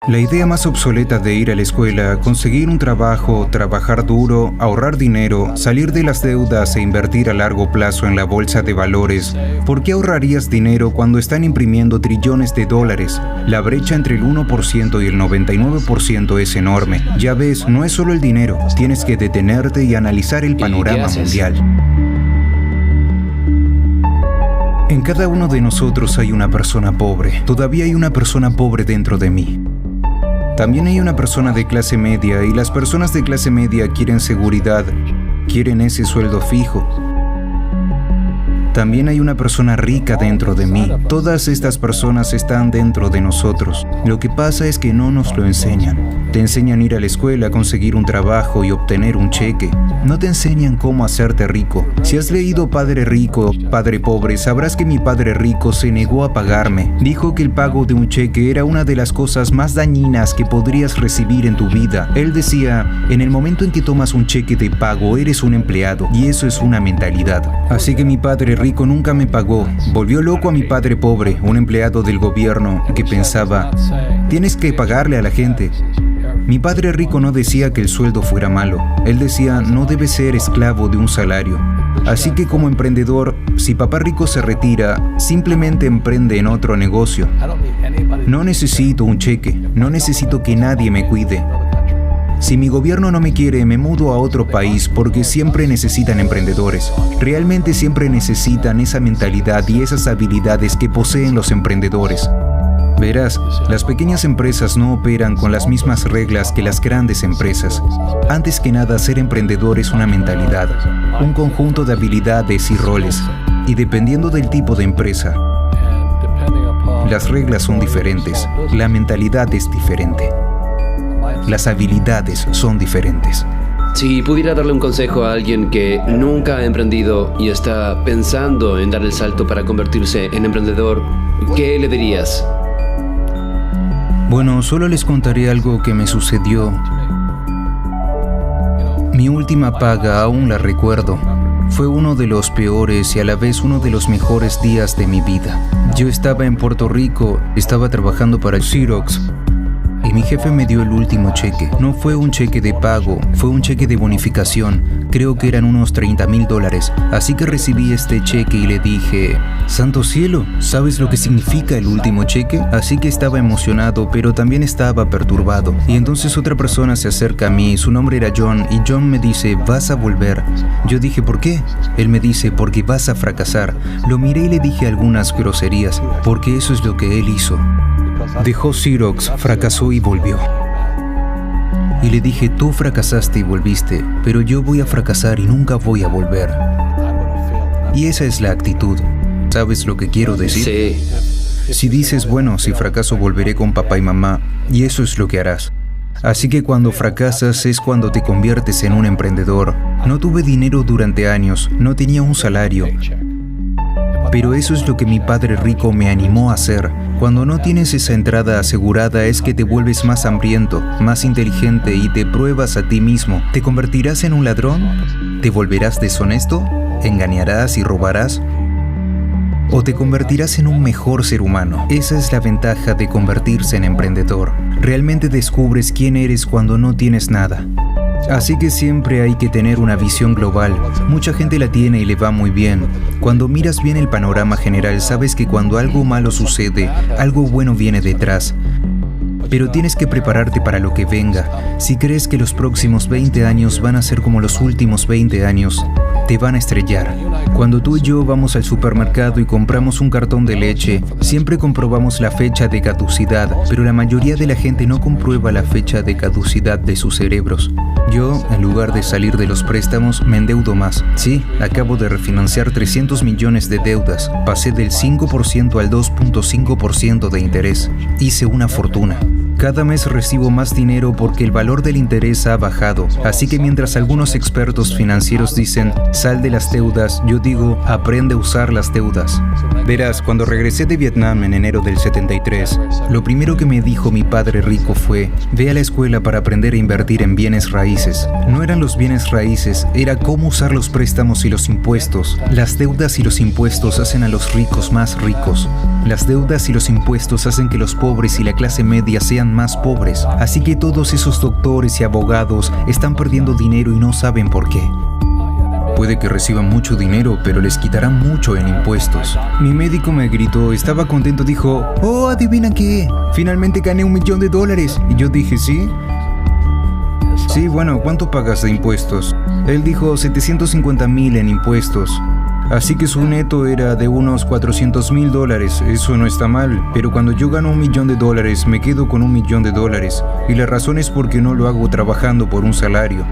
La idea más obsoleta de ir a la escuela, conseguir un trabajo, trabajar duro, ahorrar dinero, salir de las deudas e invertir a largo plazo en la bolsa de valores. ¿Por qué ahorrarías dinero cuando están imprimiendo trillones de dólares? La brecha entre el 1% y el 99% es enorme. Ya ves, no es solo el dinero, tienes que detenerte y analizar el panorama mundial. En cada uno de nosotros hay una persona pobre. Todavía hay una persona pobre dentro de mí. También hay una persona de clase media y las personas de clase media quieren seguridad, quieren ese sueldo fijo. También hay una persona rica dentro de mí. Todas estas personas están dentro de nosotros. Lo que pasa es que no nos lo enseñan. Te enseñan a ir a la escuela, conseguir un trabajo y obtener un cheque. No te enseñan cómo hacerte rico. Si has leído Padre Rico, Padre Pobre, sabrás que mi padre rico se negó a pagarme. Dijo que el pago de un cheque era una de las cosas más dañinas que podrías recibir en tu vida. Él decía, en el momento en que tomas un cheque de pago, eres un empleado, y eso es una mentalidad. Así que mi padre rico nunca me pagó. Volvió loco a mi padre pobre, un empleado del gobierno, que pensaba, tienes que pagarle a la gente. Mi padre rico no decía que el sueldo fuera malo. Él decía, no debes ser esclavo de un salario. Así que como emprendedor, si papá rico se retira, simplemente emprende en otro negocio. No necesito un cheque, no necesito que nadie me cuide. Si mi gobierno no me quiere, me mudo a otro país porque siempre necesitan emprendedores. Realmente siempre necesitan esa mentalidad y esas habilidades que poseen los emprendedores. Verás, las pequeñas empresas no operan con las mismas reglas que las grandes empresas. Antes que nada, ser emprendedor es una mentalidad, un conjunto de habilidades y roles. Y dependiendo del tipo de empresa, las reglas son diferentes, la mentalidad es diferente. Las habilidades son diferentes. Si pudiera darle un consejo a alguien que nunca ha emprendido y está pensando en dar el salto para convertirse en emprendedor, ¿qué le dirías? Bueno, solo les contaré algo que me sucedió. Mi última paga aún la recuerdo. Fue uno de los peores y a la vez uno de los mejores días de mi vida. Yo estaba en Puerto Rico, estaba trabajando para Xerox. Y mi jefe me dio el último cheque. No fue un cheque de pago, fue un cheque de bonificación. Creo que eran unos $30,000. Así que recibí este cheque y le dije, ¡santo cielo! ¿Sabes lo que significa el último cheque? Así que estaba emocionado, pero también estaba perturbado. Y entonces otra persona se acerca a mí, su nombre era John, y John me dice, vas a volver. Yo dije, ¿por qué? Él me dice, porque vas a fracasar. Lo miré y le dije algunas groserías, porque eso es lo que él hizo. Dejó Xerox, fracasó y volvió. Y le dije, tú fracasaste y volviste, pero yo voy a fracasar y nunca voy a volver. Y esa es la actitud. ¿Sabes lo que quiero decir? Sí. Si dices, bueno, si fracaso volveré con papá y mamá, y eso es lo que harás. Así que cuando fracasas es cuando te conviertes en un emprendedor. No tuve dinero durante años, no tenía un salario. Pero eso es lo que mi padre rico me animó a hacer. Cuando no tienes esa entrada asegurada es que te vuelves más hambriento, más inteligente y te pruebas a ti mismo. ¿Te convertirás en un ladrón? ¿Te volverás deshonesto? ¿Engañarás y robarás? ¿O te convertirás en un mejor ser humano? Esa es la ventaja de convertirse en emprendedor. Realmente descubres quién eres cuando no tienes nada. Así que siempre hay que tener una visión global. Mucha gente la tiene y le va muy bien. Cuando miras bien el panorama general, sabes que cuando algo malo sucede, algo bueno viene detrás. Pero tienes que prepararte para lo que venga. Si crees que los próximos 20 años van a ser como los últimos 20 años, te van a estrellar. Cuando tú y yo vamos al supermercado y compramos un cartón de leche, siempre comprobamos la fecha de caducidad, pero la mayoría de la gente no comprueba la fecha de caducidad de sus cerebros. Yo, en lugar de salir de los préstamos, me endeudo más. Sí, acabo de refinanciar 300 millones de deudas. Pasé del 5% al 2.5% de interés. Hice una fortuna. Cada mes recibo más dinero porque el valor del interés ha bajado. Así que mientras algunos expertos financieros dicen, sal de las deudas, yo digo, aprende a usar las deudas. Verás, cuando regresé de Vietnam en enero del 73, lo primero que me dijo mi padre rico fue, ve a la escuela para aprender a invertir en bienes raíces. No eran los bienes raíces, era cómo usar los préstamos y los impuestos. Las deudas y los impuestos hacen a los ricos más ricos. Las deudas y los impuestos hacen que los pobres y la clase media sean están más pobres. Así que todos esos doctores y abogados están perdiendo dinero y no saben por qué. Puede que reciban mucho dinero, pero les quitarán mucho en impuestos. Mi médico me gritó, estaba contento, dijo, «Oh, ¿adivina qué? Finalmente gané $1 millón. Y yo dije, ¿sí? Sí, bueno, ¿cuánto pagas de impuestos? Él dijo 750,000 en impuestos. Así que su neto era de unos $400,000. Eso no está mal, pero cuando yo gano $1 millón, me quedo con $1 millón. Y la razón es porque no lo hago trabajando por un salario.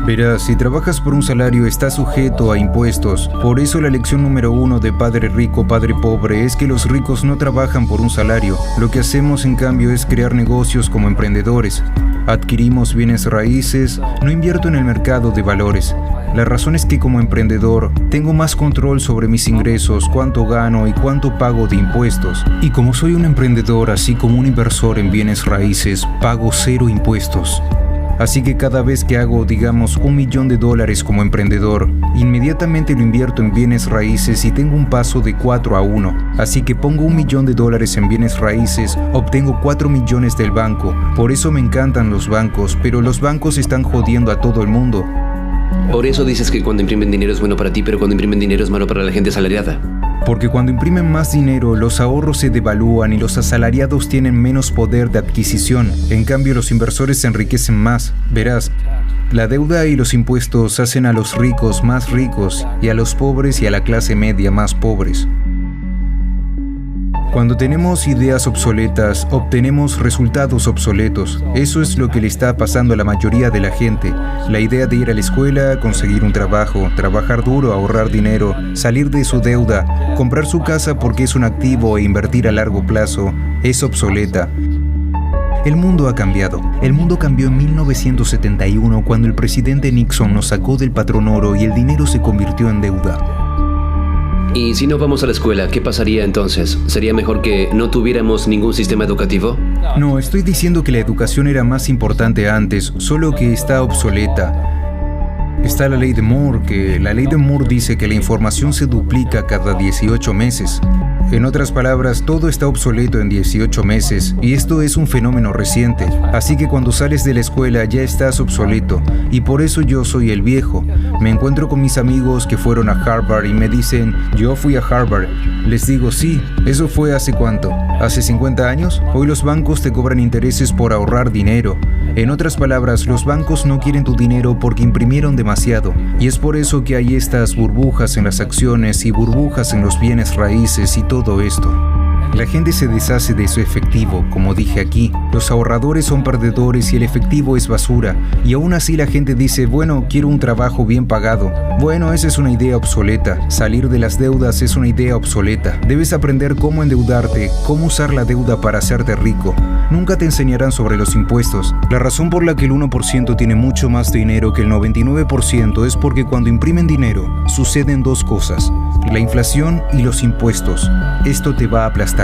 Verás, si trabajas por un salario estás sujeto a impuestos. Por eso la lección número 1 de Padre Rico, Padre Pobre es que los ricos no trabajan por un salario. Lo que hacemos en cambio es crear negocios como emprendedores. Adquirimos bienes raíces, no invierto en el mercado de valores. La razón es que como emprendedor tengo más control sobre mis ingresos, cuánto gano y cuánto pago de impuestos. Y como soy un emprendedor, así como un inversor en bienes raíces, pago 0 impuestos. Así que cada vez que hago, digamos, $1 millón como emprendedor, inmediatamente lo invierto en bienes raíces y tengo un paso de 4-1. Así que pongo $1 millón en bienes raíces, obtengo 4 millones del banco. Por eso me encantan los bancos, pero los bancos están jodiendo a todo el mundo. Por eso dices que cuando imprimen dinero es bueno para ti, pero cuando imprimen dinero es malo para la gente asalariada. Porque cuando imprimen más dinero, los ahorros se devalúan y los asalariados tienen menos poder de adquisición. En cambio, los inversores se enriquecen más. Verás, la deuda y los impuestos hacen a los ricos más ricos y a los pobres y a la clase media más pobres. Cuando tenemos ideas obsoletas, obtenemos resultados obsoletos. Eso es lo que le está pasando a la mayoría de la gente. La idea de ir a la escuela, conseguir un trabajo, trabajar duro, ahorrar dinero, salir de su deuda, comprar su casa porque es un activo e invertir a largo plazo, es obsoleta. El mundo ha cambiado. El mundo cambió en 1971 cuando el presidente Nixon nos sacó del patrón oro y el dinero se convirtió en deuda. Y si no vamos a la escuela, ¿qué pasaría entonces? ¿Sería mejor que no tuviéramos ningún sistema educativo? No, estoy diciendo que la educación era más importante antes, solo que está obsoleta. Está la ley de Moore, que la ley de Moore dice que la información se duplica cada 18 meses. En otras palabras, todo está obsoleto en 18 meses, y esto es un fenómeno reciente. Así que cuando sales de la escuela ya estás obsoleto, y por eso yo soy el viejo. Me encuentro con mis amigos que fueron a Harvard y me dicen, yo fui a Harvard. Les digo, sí, ¿eso fue hace cuánto? ¿Hace 50 años? Hoy los bancos te cobran intereses por ahorrar dinero. En otras palabras, los bancos no quieren tu dinero porque imprimieron demasiado. Y es por eso que hay estas burbujas en las acciones y burbujas en los bienes raíces y todo esto. La gente se deshace de su efectivo, como dije aquí. Los ahorradores son perdedores y el efectivo es basura. Y aún así la gente dice, bueno, quiero un trabajo bien pagado. Bueno, esa es una idea obsoleta. Salir de las deudas es una idea obsoleta. Debes aprender cómo endeudarte, cómo usar la deuda para hacerte rico. Nunca te enseñarán sobre los impuestos. La razón por la que el 1% tiene mucho más dinero que el 99% es porque cuando imprimen dinero, suceden dos cosas: la inflación y los impuestos. Esto te va a aplastar.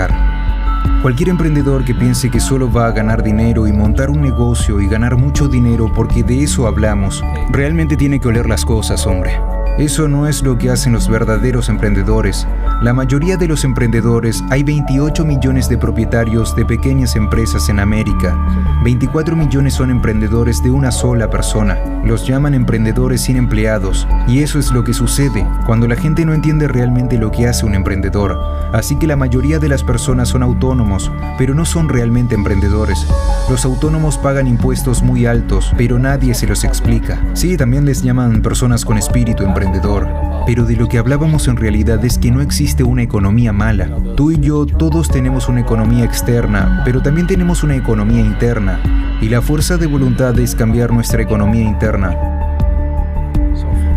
Cualquier emprendedor que piense que solo va a ganar dinero y montar un negocio y ganar mucho dinero porque de eso hablamos, realmente tiene que oler las cosas, hombre. Eso no es lo que hacen los verdaderos emprendedores. La mayoría de los emprendedores, hay 28 millones de propietarios de pequeñas empresas en América. 24 millones son emprendedores de una sola persona. Los llaman emprendedores sin empleados. Y eso es lo que sucede cuando la gente no entiende realmente lo que hace un emprendedor. Así que la mayoría de las personas son autónomos, pero no son realmente emprendedores. Los autónomos pagan impuestos muy altos, pero nadie se los explica. Sí, también les llaman personas con espíritu emprendedor. Pero de lo que hablábamos en realidad es que no existe una economía mala. Tú y yo todos tenemos una economía externa, pero también tenemos una economía interna. Y la fuerza de voluntad es cambiar nuestra economía interna.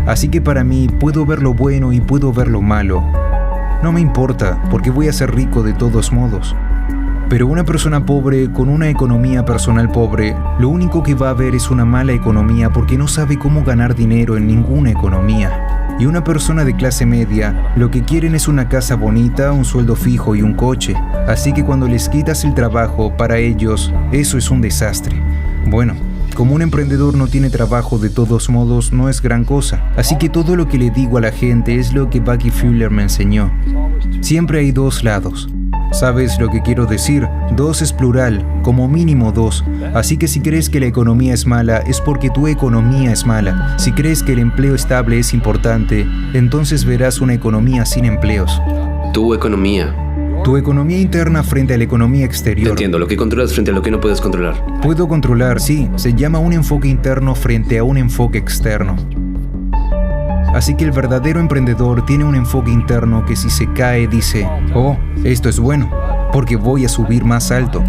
Así que para mí puedo ver lo bueno y puedo ver lo malo. No me importa, porque voy a ser rico de todos modos. Pero una persona pobre con una economía personal pobre, lo único que va a ver es una mala economía porque no sabe cómo ganar dinero en ninguna economía. Y una persona de clase media, lo que quieren es una casa bonita, un sueldo fijo y un coche. Así que cuando les quitas el trabajo, para ellos, eso es un desastre. Bueno, como un emprendedor no tiene trabajo de todos modos, no es gran cosa. Así que todo lo que le digo a la gente es lo que Bucky Fuller me enseñó. Siempre hay dos lados. ¿Sabes lo que quiero decir? 2 es plural, como mínimo 2. Así que si crees que la economía es mala, es porque tu economía es mala. Si crees que el empleo estable es importante, entonces verás una economía sin empleos. Tu economía. Tu economía interna frente a la economía Te exterior. entiendo, lo que controlas frente a lo que no puedes controlar. Puedo controlar, sí. Se llama un enfoque interno frente a un enfoque externo. Así que el verdadero emprendedor tiene un enfoque interno que si se cae dice, oh, esto es bueno, porque voy a subir más alto.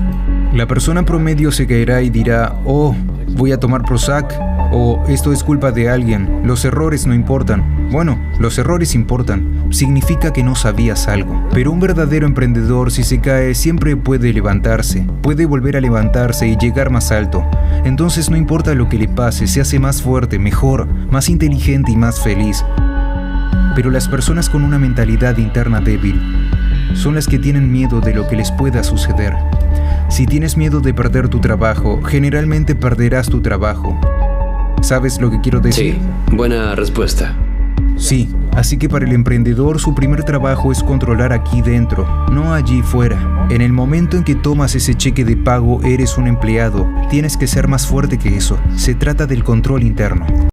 La persona promedio se caerá y dirá, oh, voy a tomar Prozac, o esto es culpa de alguien, los errores no importan. Bueno, los errores importan, significa que no sabías algo. Pero un verdadero emprendedor, si se cae, siempre puede levantarse, puede volver a levantarse y llegar más alto. Entonces no importa lo que le pase, se hace más fuerte, mejor, más inteligente y más feliz. Pero las personas con una mentalidad interna débil son las que tienen miedo de lo que les pueda suceder. Si tienes miedo de perder tu trabajo, generalmente perderás tu trabajo. ¿Sabes lo que quiero decir? Sí, buena respuesta. Sí, así que para el emprendedor su primer trabajo es controlar aquí dentro, no allí fuera. En el momento en que tomas ese cheque de pago, eres un empleado. Tienes que ser más fuerte que eso. Se trata del control interno.